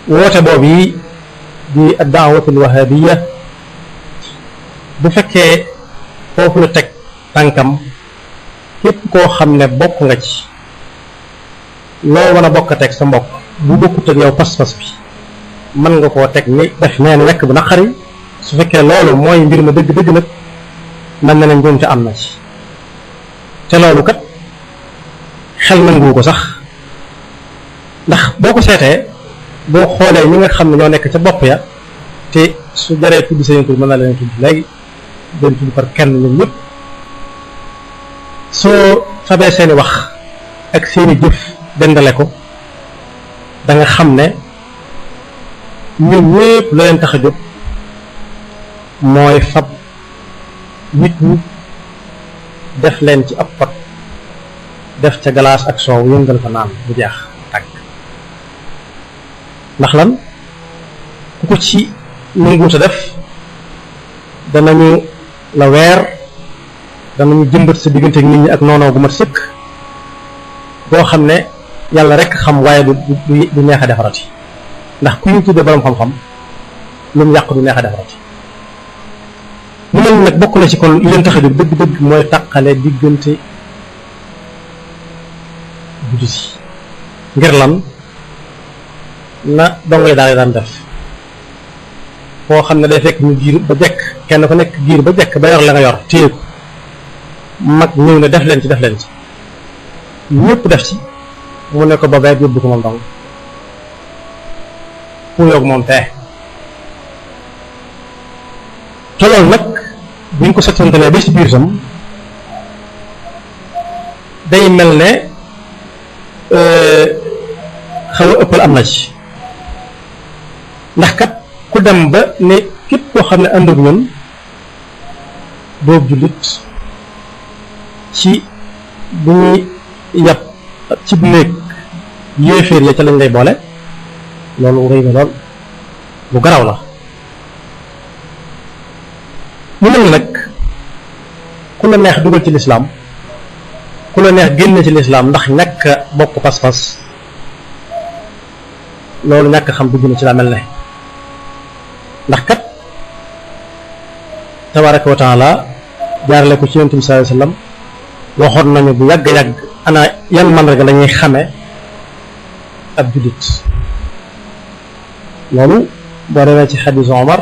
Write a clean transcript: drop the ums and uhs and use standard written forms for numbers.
woote boobu yi di ad-da'watul wahabiyya bu fekkee foofu la teg tànkam képp koo xam ne bokk nga ci loo mën a bokk teg sa mbokk bu bokkut ak yow pas-pas bi mën nga koo teg ni def neen lekk bu naqari su fekkee loolu mooy mbir ma dëgg-dëgg nag mën na ne njuumte am na ci te loolu kat xel nangu ko sax ndax boo ko seetee boo xoolee ñi nga xam ne ñoo nekk ca bopp ya te su jaree tudd seen tur mën na leen tudd léegi doon tudd par kenn ñun ñëpp soo fabee seeni wax ak seeni jëf dendale ko da nga xam ne ñun ñëpp la leen tax a jóg mooy fab nit ñi def leen ci ab pot def ca galaas ak soow yëngal ko naan bu jeex tàkk ndax lan ku ko ci nanguuta def danañu la weer danañu jëmbat sa diggante ak nit ñi ak noonoo gu mat sëkk boo xam ne yàlla rek xam waaye du neex a defarati ndax ku ñu tuddee borom xam-xam lu mu yàq du neex a defarati mu mel nag bokk na ci kon li leen tax a jóg dëgg-dëgg mooy tàqale diggante jullit yi ngir lan na dongay daal daan def foo xam ne day fekk ñu giir ba jekk kenn ku nekk giir ba jekk ba yor la nga yor téye ko mag ñëw ne def leen ci ñëpp def ci mu ne ko ba beet yóbbu ko moom dong ku yoog moom tee te loolu nag buñ ko settantalee ba ci biir tam day mel ne xaw a ëppal am na ci ndax kat ku dem ba ne képp koo xam ne ànd ak ñun boobu jullit ci bu ñuy yàpp ci néeg yéeféer ya ca lañ lay boole loolu rëy na lool bu garaw la mu mel nag ku la neex dugal ci lislaam ku la neex génn ci lislaam ndax ñàkk bokk pas-pas loolu ñàkk xam dugg na ci la mel ne ndax kat tabaraka wa taala jaarale ko ci yonent bi sallallahu alayhi wasallam waxoon nañu bu yàgg-yàgg ana yan mandarga la ñuy xame ab jullit loolu boo demee ci xadiisu Omar